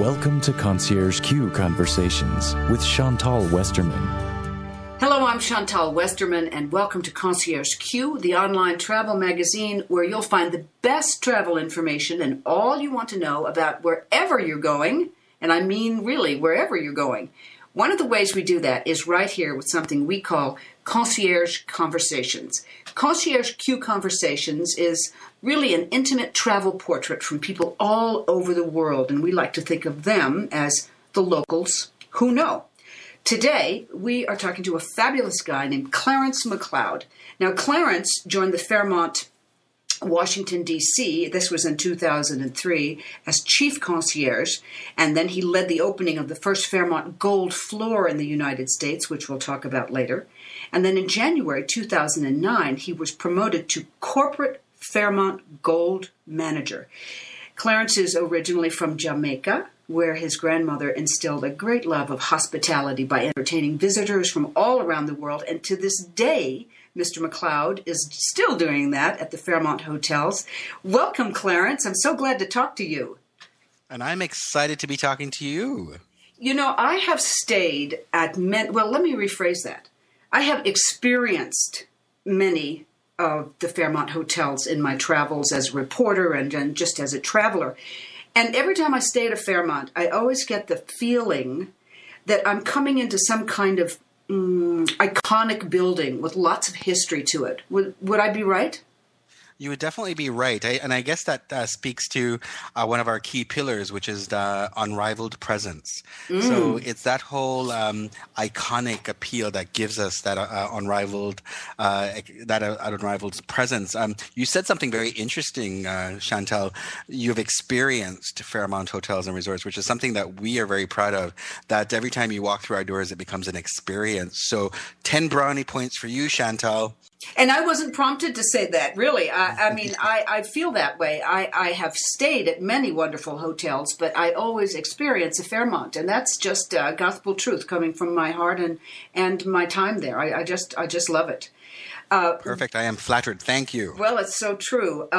Welcome to ConciergeQ Conversations with Chantal Westerman. Hello, I'm Chantal Westerman, and welcome to ConciergeQ, the online travel magazine where you'll find the best travel information and all you want to know about wherever you're going, and I mean really wherever you're going. One of the ways we do that is right here with something we call Concierge Conversations. ConciergeQ Conversations is really an intimate travel portrait from people all over the world, and we like to think of them as the locals who know. Today, we are talking to a fabulous guy named Clarence McLeod. Now, Clarence joined the Fairmont Washington D.C. This was in 2003 as chief concierge, and then he led the opening of the first Fairmont Gold Floor in the United States, which we'll talk about later. And then in January 2009, he was promoted to Corporate Fairmont Gold Manager. Clarence is originally from Jamaica, where his grandmother instilled a great love of hospitality by entertaining visitors from all around the world. And to this day, Mr. McLeod is still doing that at the Fairmont Hotels. Welcome, Clarence. I'm so glad to talk to you. And I'm excited to be talking to you. You know, I have stayed at well, let me rephrase that. I have experienced many of the Fairmont hotels in my travels as a reporter and just as a traveler. And every time I stay at a Fairmont, I always get the feeling that I'm coming into some kind of iconic building with lots of history to it. Would I be right? You would definitely be right. And I guess that speaks to one of our key pillars, which is the unrivaled presence. So it's that whole iconic appeal that gives us that unrivaled presence. You said something very interesting, Chantal. You've experienced Fairmont Hotels and Resorts, which is something that we are very proud of, that every time you walk through our doors, it becomes an experience. So 10 brownie points for you, Chantal. And I wasn't prompted to say that, really. I feel that way. I have stayed at many wonderful hotels, but I always experience a Fairmont, and that's just gospel truth coming from my heart and my time there. I just love it. Perfect. I am flattered. Thank you. Well, it's so true.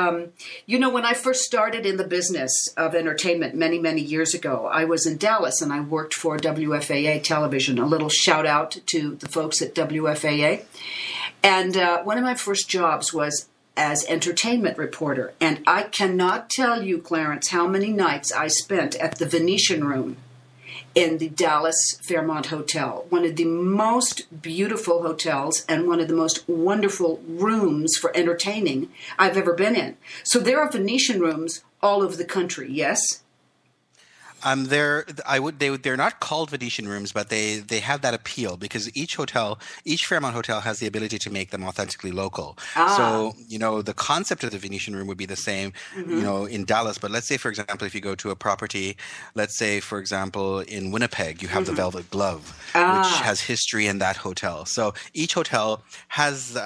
You know, when I first started in the business of entertainment many, many years ago, I was in Dallas and I worked for WFAA television. A little shout out to the folks at WFAA. And one of my first jobs was as entertainment reporter. And I cannot tell you, Clarence, how many nights I spent at the Venetian Room in the Dallas Fairmont Hotel, one of the most beautiful hotels and one of the most wonderful rooms for entertaining I've ever been in. So there are Venetian Rooms all over the country, yes? They're not called Venetian Rooms, but they have that appeal because each Fairmont hotel has the ability to make them authentically local. So, you know, the concept of the Venetian Room would be the same, you know, in Dallas. But let's say, for example, if you go to a property, let's say, for example, in Winnipeg, you have the Velvet Glove, which has history in that hotel. So each hotel has,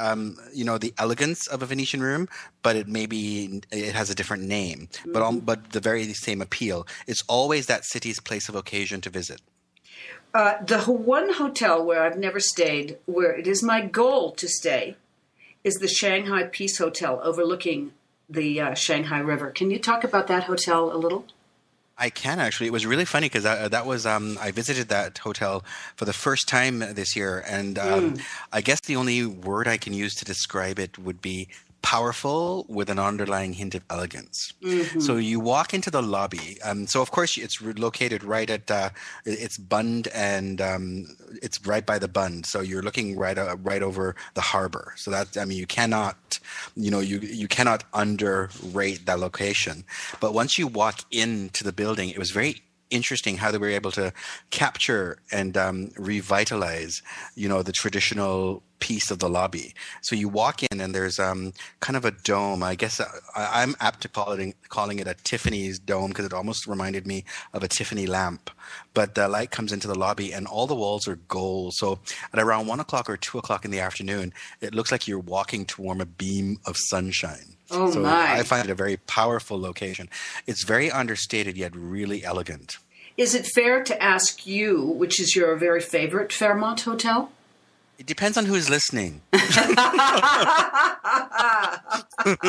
you know, the elegance of a Venetian Room, but it has a different name, but the very same appeal. It's always that city's place of occasion to visit. The one hotel where I've never stayed, where it is my goal to stay, is the Shanghai Peace Hotel overlooking the Shanghai River. Can you talk about that hotel a little? I can actually. It was really funny because I visited that hotel for the first time this year, and I guess the only word I can use to describe it would be powerful with an underlying hint of elegance. So you walk into the lobby. So of course it's located right at it's Bund and it's right by the Bund. So you're looking right over the harbor. So that, I mean, you cannot underrate that location. But once you walk into the building, it was very interesting how they were able to capture and revitalize, you know, the traditional piece of the lobby. So you walk in and there's kind of a dome. I guess I'm apt to calling it a Tiffany's dome because it almost reminded me of a Tiffany lamp. But the light comes into the lobby and all the walls are gold. So at around 1 o'clock or 2 o'clock in the afternoon, it looks like you're walking toward a beam of sunshine. Oh, so my. I find it a very powerful location. It's very understated yet really elegant. Is it fair to ask you, which is your very favorite Fairmont hotel? It depends on who's listening. A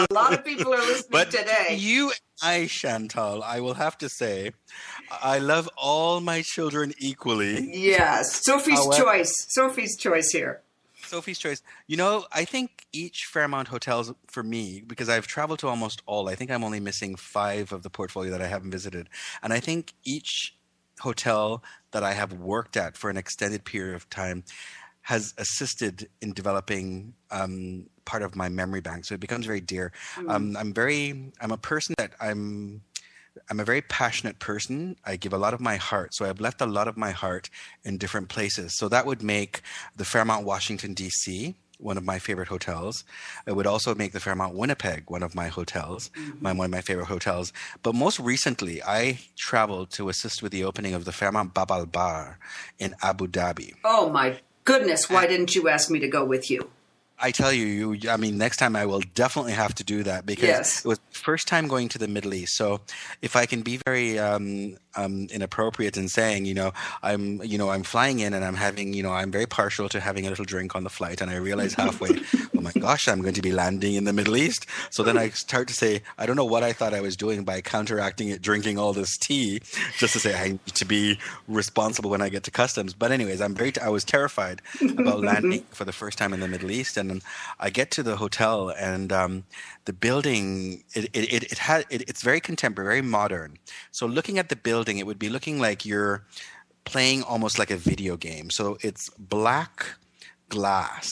lot of people are listening today. You, Chantal, I will have to say, I love all my children equally. Yes, Sophie's choice. Sophie's choice here. Sophie's choice. I think each Fairmont hotels, for me, because I've traveled to almost all, I think I'm only missing 5 of the portfolio that I haven't visited. And I think each hotel that I have worked at for an extended period of time has assisted in developing part of my memory bank. So it becomes very dear. I'm a person that I'm a very passionate person. I give a lot of my heart. So I've left a lot of my heart in different places. So that would make the Fairmont Washington D.C. one of my favorite hotels. It would also make the Fairmont Winnipeg one of my hotels, one of my favorite hotels. But most recently, I traveled to assist with the opening of the Fairmont Bab Al Bar in Abu Dhabi. Oh my goodness, why didn't you ask me to go with you? I tell you, next time I will definitely have to do that because it was the first time going to the Middle East. So if I can be very inappropriate in saying, I'm flying in and I'm having, I'm very partial to having a little drink on the flight. And I realize halfway, oh my gosh, I'm going to be landing in the Middle East. So then I start to say, I don't know what I thought I was doing by counteracting it, drinking all this tea, just to say I need to be responsible when I get to customs. But anyways, I was terrified about landing for the first time in the Middle East. And I get to the hotel and the building, it's very contemporary, very modern. So looking at the building, it would be looking like you're playing almost like a video game. So it's black glass.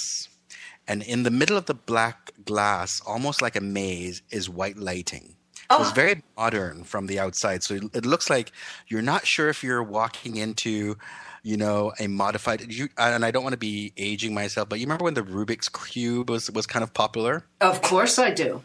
And in the middle of the black glass, almost like a maze, is white lighting. So it's very modern from the outside. So it looks like you're not sure if you're walking into a modified, and I don't want to be aging myself, but you remember when the Rubik's Cube was kind of popular? Of course I do.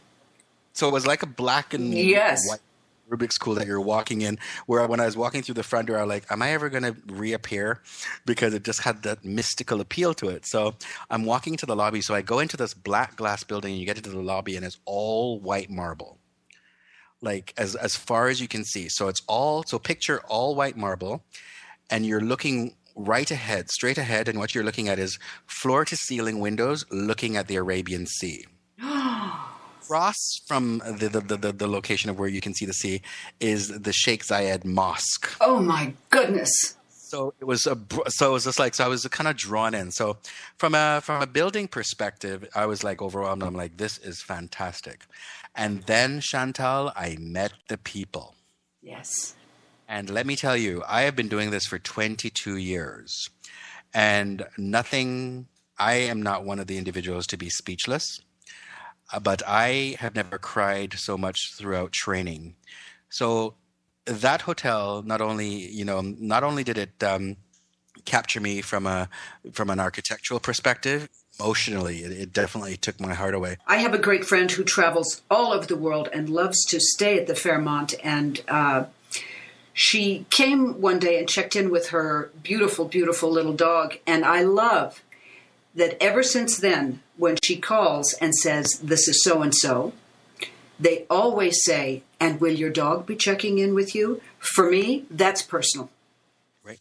So it was like a black and white Rubik's Cube that you're walking in, where when I was walking through the front door, I was like, am I ever going to reappear? Because it just had that mystical appeal to it. So I'm walking to the lobby. So I go into this black glass building and you get into the lobby and it's all white marble. Like as far as you can see. So picture all white marble. And you're looking right ahead, straight ahead, and what you're looking at is floor-to-ceiling windows looking at the Arabian Sea. Across from the location of where you can see the sea is the Sheikh Zayed Mosque. Oh my goodness! So it was I was kind of drawn in. So from a building perspective, I was like overwhelmed. I'm like, this is fantastic. And then Chantal, I met the people. Yes. And let me tell you, I have been doing this for 22 years. And I am not one of the individuals to be speechless, but I have never cried so much throughout training. So that hotel, not only did it capture me from an architectural perspective, emotionally, it definitely took my heart away. I have a great friend who travels all over the world and loves to stay at the Fairmont, and she came one day and checked in with her beautiful, beautiful little dog. And I love that ever since then, when she calls and says, this is so-and-so, they always say, and will your dog be checking in with you? For me, that's personal. Right.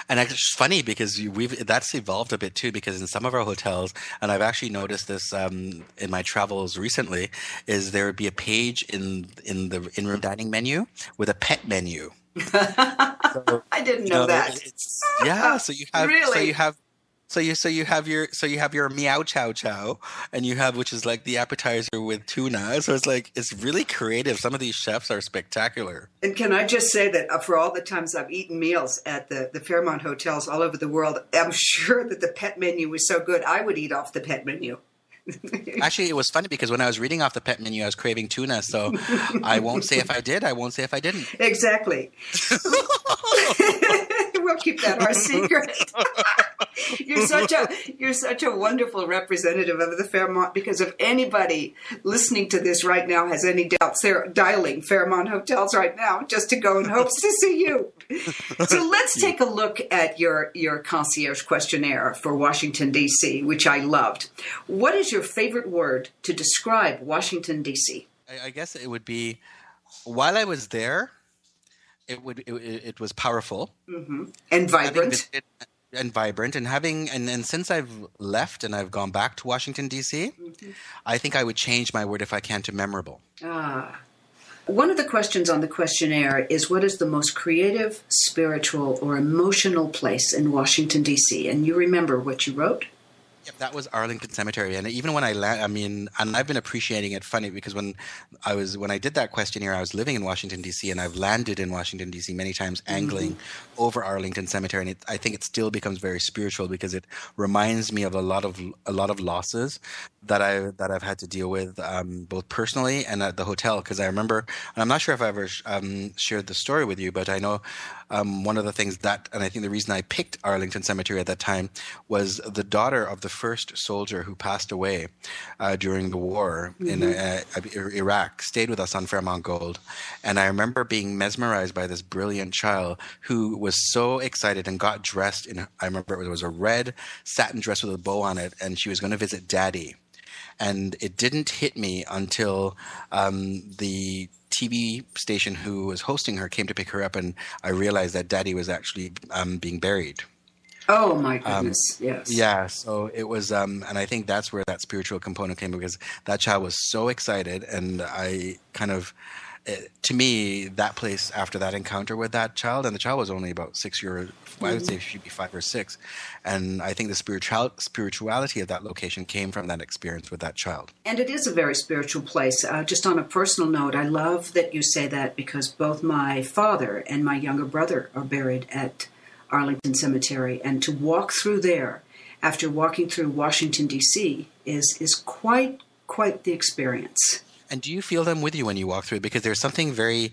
And it's funny because that's evolved a bit too, because in some of our hotels, and I've actually noticed this in my travels recently, is there would be a page in the in-room dining menu with a pet menu. So, I didn't know that. So you have really? So you have your meow chow chow, and you have, which is like the appetizer with tuna. So it's really creative. Some of these chefs are spectacular. And can I just say that for all the times I've eaten meals at the Fairmont hotels all over the world, I'm sure that the pet menu was so good I would eat off the pet menu. Actually, it was funny because when I was reading off the pet menu, I was craving tuna. So I won't say if I did. I won't say if I didn't. Exactly. We'll keep that our secret. You're such a wonderful representative of the Fairmont, because if anybody listening to this right now has any doubts, they're dialing Fairmont Hotels right now just to go in hopes to see you. So let's take a look at your concierge questionnaire for Washington, D.C., which I loved. What is your favorite word to describe Washington, D.C.? I guess it would be, while I was there, it was powerful. Mm-hmm. And vibrant. and vibrant, and since I've left and I've gone back to Washington D.C., I think I would change my word if I can to memorable. Ah. One of the questions on the questionnaire is, what is the most creative, spiritual, or emotional place in Washington, D.C.? And you remember what you wrote? Yep, that was Arlington Cemetery, and even when and I've been appreciating it. Funny because when I did that questionnaire, I was living in Washington D.C. and I've landed in Washington D.C. many times, angling over Arlington Cemetery, and I think it still becomes very spiritual because it reminds me of a lot of losses that I've had to deal with, both personally and at the hotel. Because I remember, and I'm not sure if I ever shared the story with you, but I know one of the things and I think the reason I picked Arlington Cemetery at that time was the daughter of the first soldier who passed away during the war in Iraq stayed with us on Fairmont Gold. And I remember being mesmerized by this brilliant child who was so excited and got dressed I remember it was a red satin dress with a bow on it, and she was going to visit Daddy. And it didn't hit me until the TV station who was hosting her came to pick her up, and I realized that Daddy was actually being buried. Oh, my goodness, yes. Yeah, so it was, and I think that's where that spiritual component came, because that child was so excited, and I kind of, to me, that place after that encounter with that child, and the child was only about 6 years, I would say she'd be 5 or 6, and I think the spirituality of that location came from that experience with that child. And it is a very spiritual place. Just on a personal note, I love that you say that, because both my father and my younger brother are buried at Arlington Cemetery, and to walk through there after walking through Washington, D.C. is quite the experience. And do you feel them with you when you walk through it? Because there's something very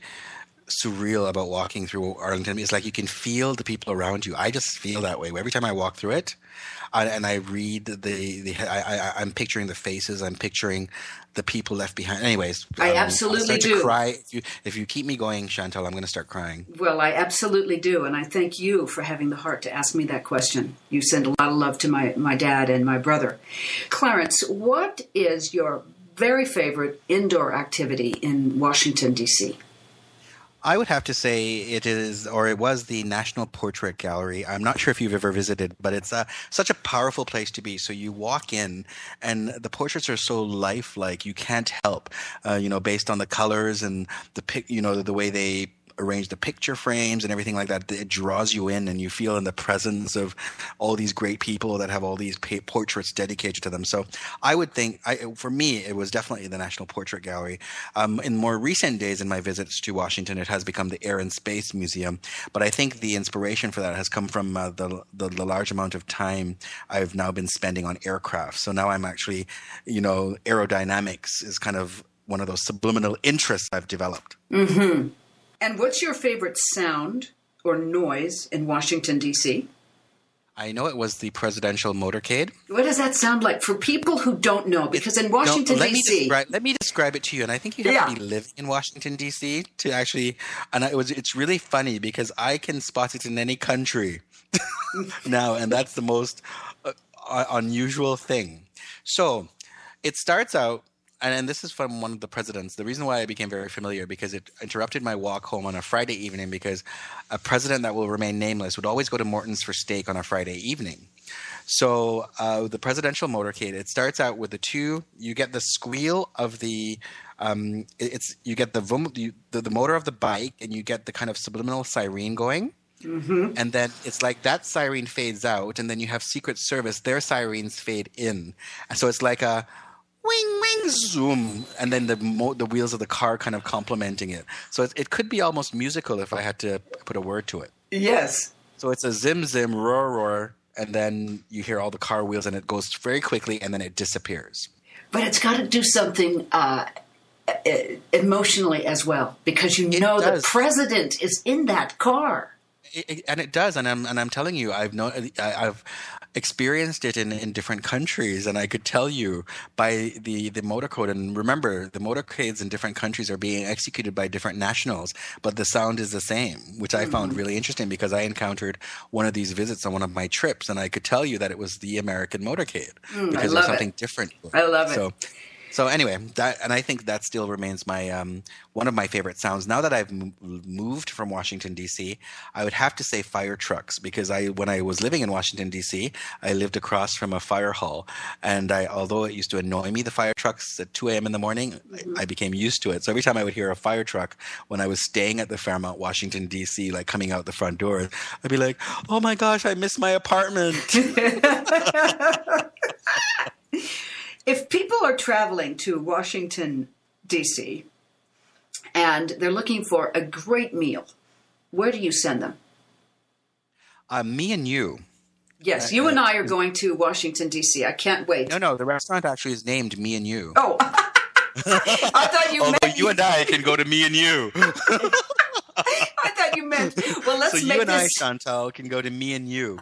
surreal about walking through Arlington. It's like you can feel the people around you. I just feel that way every time I walk through it, and I read I'm picturing the faces. I'm picturing the people left behind. Anyways, I absolutely do. To cry if you keep me going, Chantal. I'm going to start crying. Well, I absolutely do, and I thank you for having the heart to ask me that question. You send a lot of love to my dad and my brother. Clarence, what is your very favorite indoor activity in Washington, D.C.? I would have to say it was the National Portrait Gallery. I'm not sure if you've ever visited, but it's such a powerful place to be. So you walk in, and the portraits are so lifelike. You can't help, based on the colors and the way they arrange the picture frames and everything like that. It draws you in, and you feel in the presence of all these great people that have all these portraits dedicated to them. So I would think, for me, it was definitely the National Portrait Gallery. In more recent days in my visits to Washington, it has become the Air and Space Museum. But I think the inspiration for that has come from the large amount of time I've now been spending on aircraft. So now I'm actually, aerodynamics is kind of one of those subliminal interests I've developed. Mm-hmm. And what's your favorite sound or noise in Washington, D.C.? I know it was the presidential motorcade. What does that sound like for people who don't know? Because in Washington, D.C. Let me describe it to you. And I think you have to be living in Washington, D.C. to actually – and it's really funny because I can spot it in any country now, and that's the most unusual thing. So it starts out – and this is from one of the presidents. The reason why I became very familiar, because it interrupted my walk home on a Friday evening, because a president that will remain nameless would always go to Morton's for steak on a Friday evening. So the presidential motorcade, it starts out with you get the squeal of the you get the motor of the bike, and you get the kind of subliminal siren going. Mm-hmm. And then it's like that siren fades out, and then you have Secret Service, their sirens fade in. And so it's like a wing, wing, zoom, and then the wheels of the car kind of complementing it. So it could be almost musical if I had to put a word to it. Yes. So it's a zim, zim, roar, roar, and then you hear all the car wheels, and it goes very quickly, and then it disappears. But it's got to do something emotionally as well, because the president is in that car. It does, and I'm telling you, I've experienced it in different countries, and I could tell you by the motor code. And remember, the motorcades in different countries are being executed by different nationals, but the sound is the same, which I found really interesting, because I encountered one of these visits on one of my trips, and I could tell you that it was the American motorcade because there's something different. I love it. So anyway, I think that still remains my one of my favorite sounds. Now that I've moved from Washington D.C., I would have to say fire trucks, because when I was living in Washington D.C., I lived across from a fire hall, and although it used to annoy me, the fire trucks at 2 a.m. in the morning, I became used to it. So every time I would hear a fire truck when I was staying at the Fairmont Washington D.C., like coming out the front door, I'd be like, "Oh my gosh, I miss my apartment." If people are traveling to Washington, D.C., and they're looking for a great meal, where do you send them? Me and you. Yes, you and I are going to Washington, D.C. I can't wait. No, the restaurant actually is named Me and You. Oh, I thought you meant... Although you and I can go to Me and You. I thought you meant... Well, let's so make you and this... I, Chantal, can go to Me and You.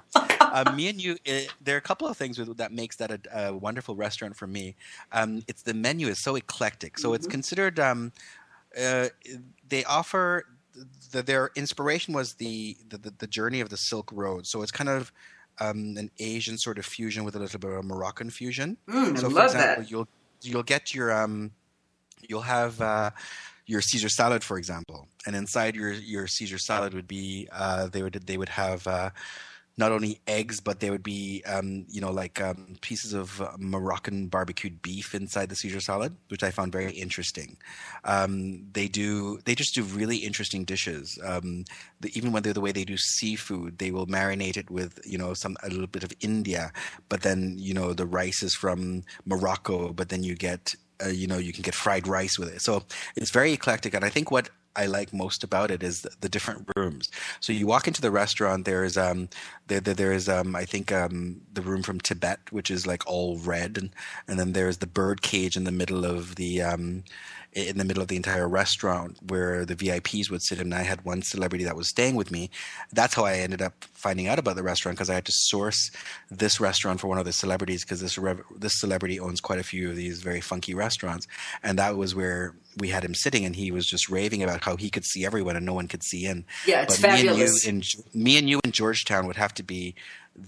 Me and You, there are a couple of things that makes that a wonderful restaurant for me. It's the menu is so eclectic. So it's considered... they offer... Their inspiration was the journey of the Silk Road. So it's kind of an Asian sort of fusion with a little bit of a Moroccan fusion. So I love for example, that. You'll get your you'll have your Caesar salad, for example, and inside your Caesar salad would be they would have not only eggs, but there would be pieces of Moroccan barbecued beef inside the Caesar salad, which I found very interesting. They just do really interesting dishes. Even when the way they do seafood, they will marinate it with a little bit of India, but then the rice is from Morocco, but then you get you can get fried rice with it. So it's very eclectic, and I think what I like most about it is the different rooms. So you walk into the restaurant. There is I think the room from Tibet, which is like all red, and then there's the bird cage in the middle of the entire restaurant where the VIPs would sit. And I had one celebrity that was staying with me. That's how I ended up finding out about the restaurant, because I had to source this restaurant for one of the celebrities, because this celebrity owns quite a few of these very funky restaurants, and that was where we had him sitting, and he was just raving about how he could see everyone and no one could see in. Yeah, it's fabulous. Me and you in Georgetown would have to be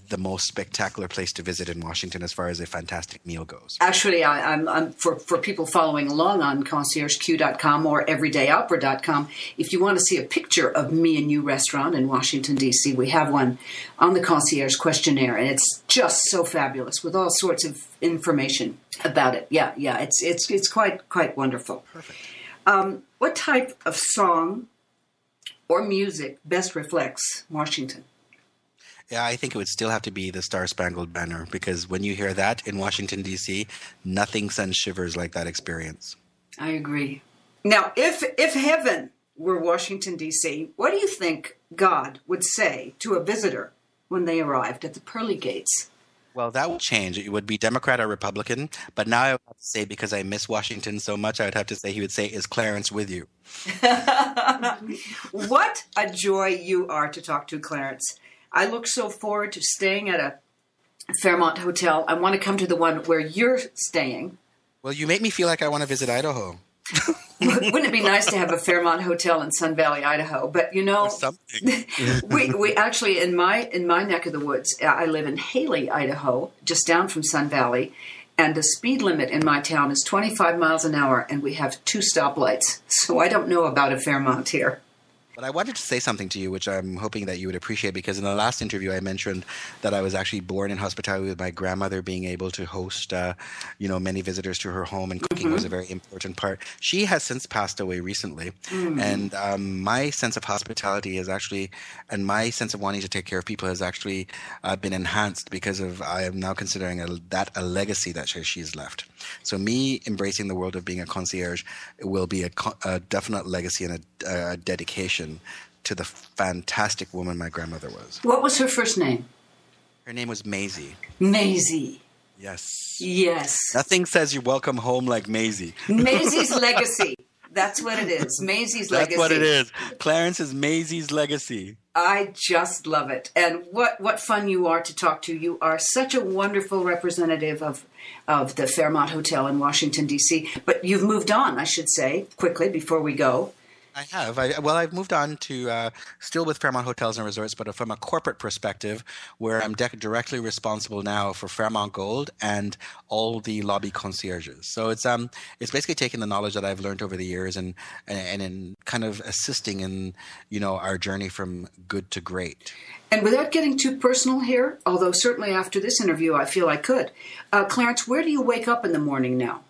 the most spectacular place to visit in Washington as far as a fantastic meal goes. Actually, I'm for people following along on ConciergeQ.com or EverydayOpera.com, if you want to see a picture of Me and You restaurant in Washington, D.C., we have one on the Concierge questionnaire, and it's just so fabulous with all sorts of information about it. Yeah, it's quite wonderful. Perfect. What type of song or music best reflects Washington? Yeah, I think it would still have to be the Star Spangled Banner, because when you hear that in Washington, D.C., nothing sends shivers like that experience. I agree. Now, if heaven were Washington, D.C., what do you think God would say to a visitor when they arrived at the pearly gates? Well, that would change. It would be Democrat or Republican. But now I would have to say, because I miss Washington so much, I would have to say he would say, "Is Clarence with you?" What a joy you are to talk to, Clarence. I look so forward to staying at a Fairmont hotel. I want to come to the one where you're staying. Well, you make me feel like I want to visit Idaho. Wouldn't it be nice to have a Fairmont hotel in Sun Valley, Idaho? But Or something. we actually in my neck of the woods, I live in Haley, Idaho, just down from Sun Valley, and the speed limit in my town is 25 miles an hour, and we have 2 stoplights. So I don't know about a Fairmont here. But I wanted to say something to you, which I'm hoping that you would appreciate, because in the last interview I mentioned that I was actually born in hospitality, with my grandmother being able to host, many visitors to her home, and cooking was a very important part. She has since passed away recently, and my sense of hospitality is actually, and my sense of wanting to take care of people has actually been enhanced, because of I am now considering that a legacy that she's left. So me embracing the world of being a concierge will be a definite legacy and a dedication to the fantastic woman my grandmother was. What was her first name? Her name was Maisie. Maisie. Yes. Yes. Nothing says you're welcome home like Maisie. Maisie's Legacy. That's what it is. Maisie's Legacy. That's what it is. Clarence is Maisie's Legacy. I just love it. And what fun you are to talk to. You are such a wonderful representative of the Fairmont Hotel in Washington, D.C. But you've moved on, I should say, quickly before we go. I have. I've moved on to still with Fairmont Hotels and Resorts, but from a corporate perspective, where I'm directly responsible now for Fairmont Gold and all the lobby concierges. So it's basically taking the knowledge that I've learned over the years and in kind of assisting in our journey from good to great. And without getting too personal here, although certainly after this interview I feel I could, Clarence, where do you wake up in the morning now?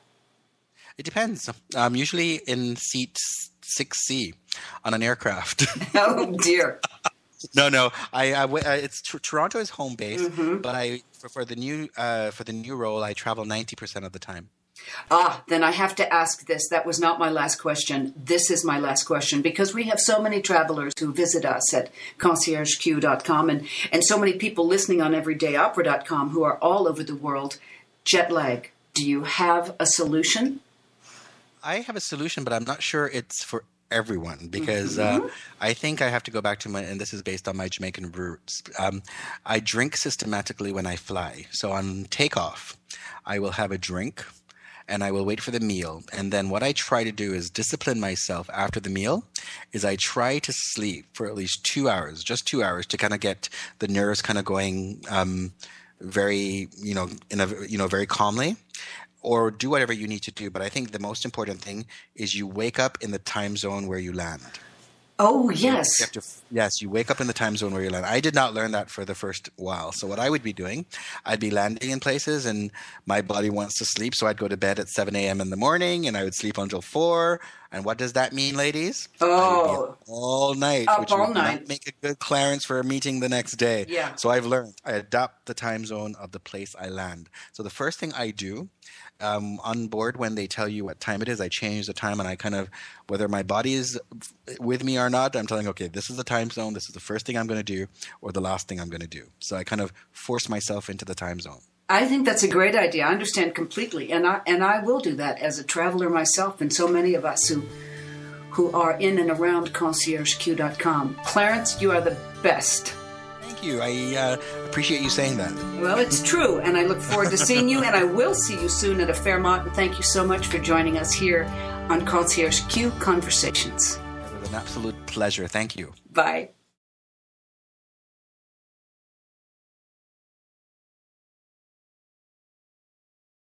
It depends. I'm usually in seat 6C on an aircraft. Oh dear. No. It's Toronto is home base, but for the new role, I travel 90% of the time. Then I have to ask this. That was not my last question. This is my last question, because we have so many travelers who visit us at ConciergeQ.com and so many people listening on everydayopera.com who are all over the world. Jet lag. Do you have a solution? I have a solution, but I'm not sure it's for everyone, because I think I have to go back to and this is based on my Jamaican roots. I drink systematically when I fly. So on takeoff, I will have a drink and I will wait for the meal. And then what I try to do is discipline myself after the meal is I try to sleep for at least 2 hours, just 2 hours, to kind of get the nerves kind of going very, very calmly. Or do whatever you need to do. But I think the most important thing is you wake up in the time zone where you land. Oh, yes. You wake up in the time zone where you land. I did not learn that for the first while. So what I would be doing, I'd be landing in places and my body wants to sleep. So I'd go to bed at 7 a.m. in the morning and I would sleep until 4. And what does that mean, ladies? Oh. All night. Up which all would night. Not make a good Clarence for a meeting the next day. Yeah. So I've learned. I adapt the time zone of the place I land. So the first thing I do on board, when they tell you what time it is, I change the time and I kind of, whether my body is with me or not, I'm telling, okay, this is the time zone. This is the first thing I'm going to do or the last thing I'm going to do. So I kind of force myself into the time zone. I think that's a great idea. I understand completely. And I will do that as a traveler myself, and so many of us who are in and around ConciergeQ.com. Clarence, you are the best. Thank you. I appreciate you saying that. Well, it's true, and I look forward to seeing you, and I will see you soon at a Fairmont. And thank you so much for joining us here on ConciergeQ Conversations. It was an absolute pleasure. Thank you. Bye.